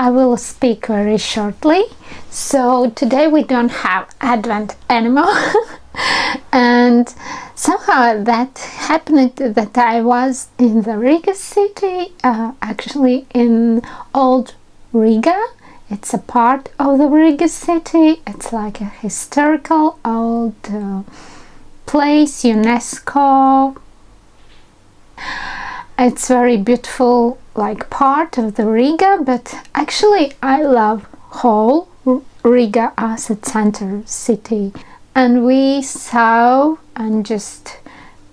I will speak very shortly. So today we don't have Advent anymore. And somehow that happened that I was in the Riga city, actually in Old Riga. It's a part of the Riga city. It's like a historical old place, UNESCO. It's very beautiful, like part of the Riga, but actually I love whole Riga as a center city. And we saw and just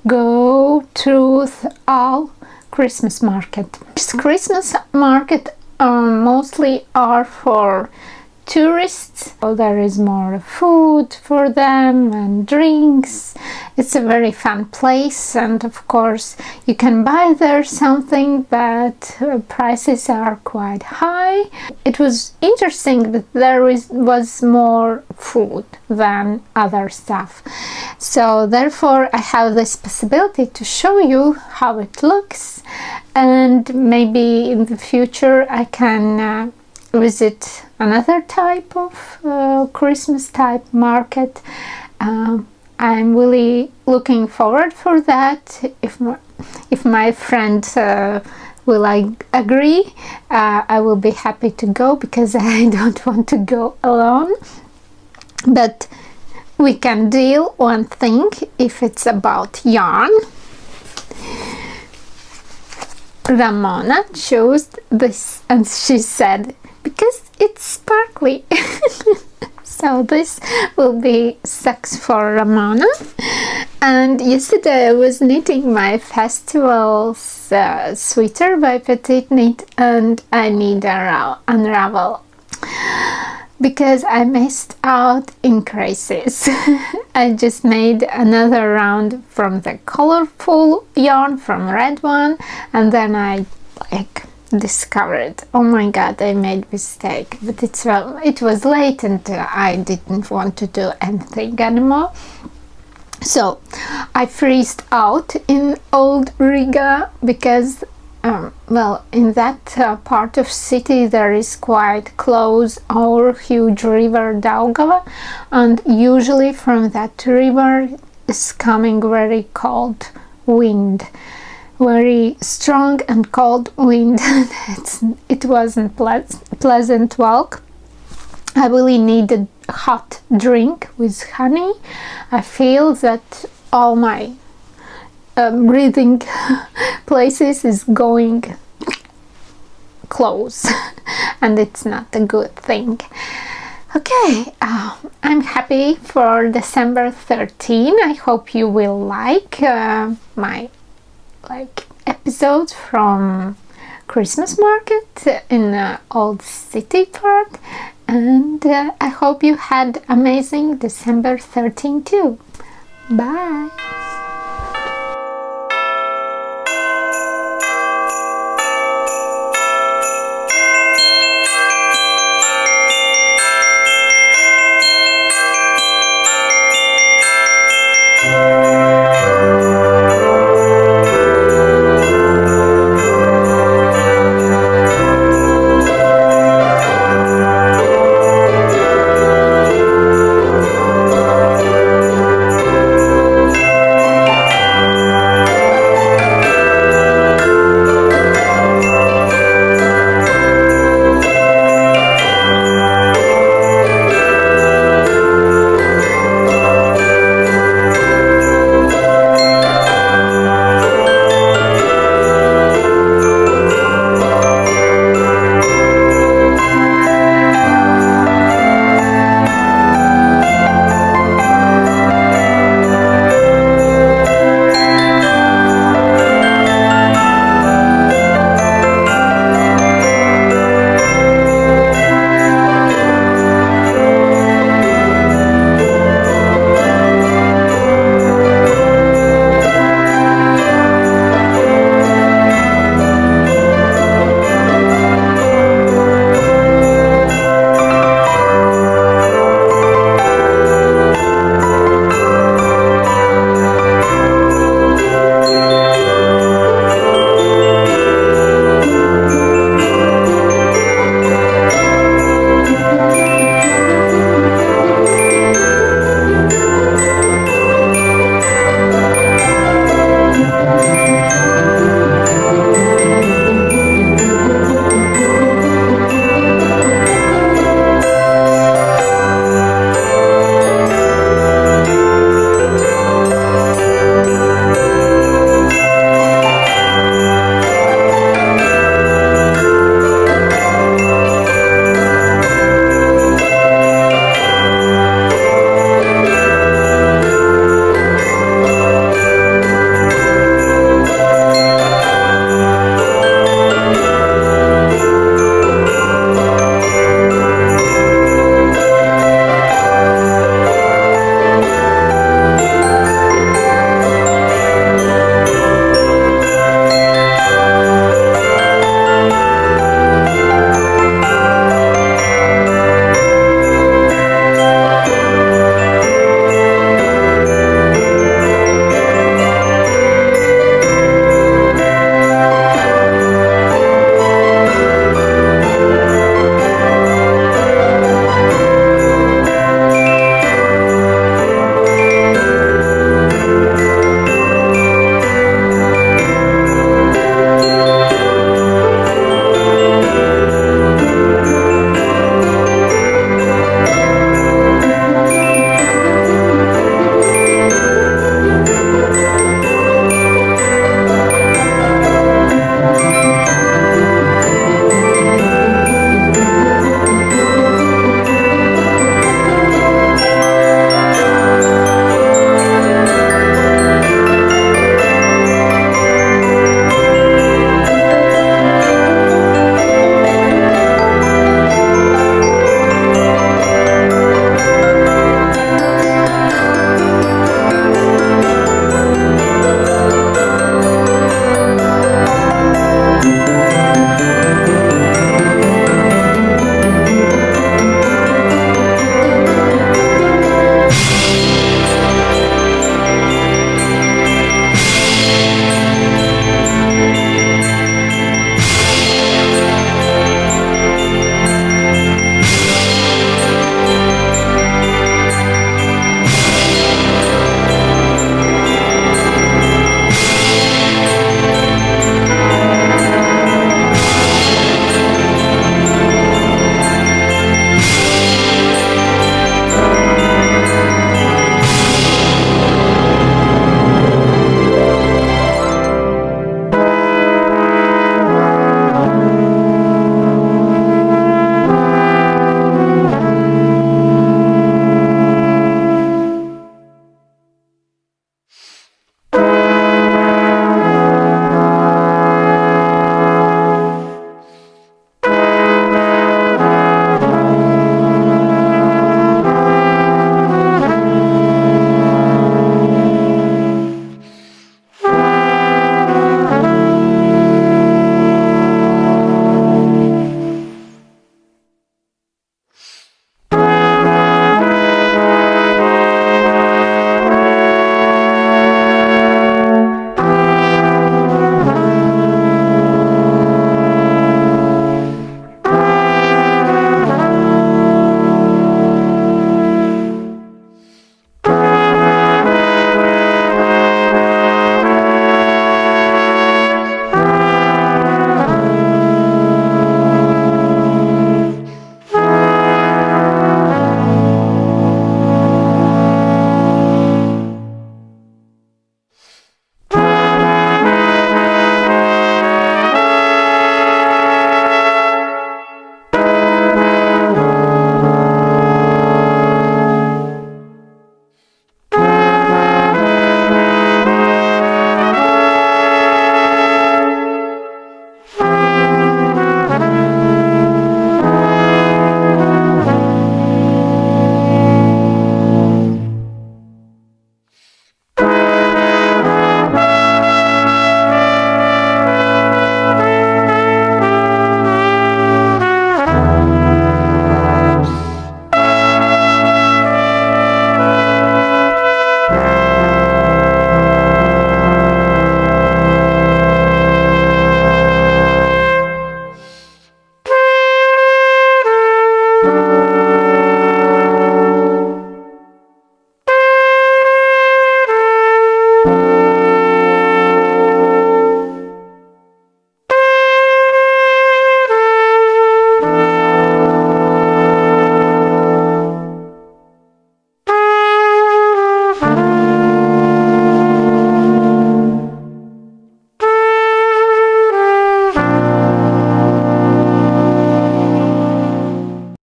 go through all Christmas market. This Christmas market mostly are for tourists, so there is more food for them and drinks. It's a very fun place, and of course you can buy there something, but prices are quite high. It was interesting that there was more food than other stuff, so therefore I have this possibility to show you how it looks, and maybe in the future I can visit another type of Christmas type market. I'm really looking forward for that. If my friend will agree, I will be happy to go, because I don't want to go alone. But we can deal one thing if it's about yarn. Ramona chose this and she said, because it's sparkly. So this will be socks for Ramona. And yesterday I was knitting my festival sweater by Petite Knit, and I need to unravel because I missed out in crisis. I just made another round from the colorful yarn, from red one, and then I discovered, oh my god, I made mistake. But it was late, and I didn't want to do anything anymore. So I freezed out in Old Riga because well, in that part of city there is quite close our huge river Daugava, and usually from that river is coming very cold wind, very strong and cold wind. It wasn't pleasant walk. I really needed a hot drink with honey. I feel that all my breathing places is going close and it's not a good thing. Okay, I'm happy for December 13. I hope you will like my episodes from Christmas market in Old City part, and I hope you had amazing December 13 too. Bye.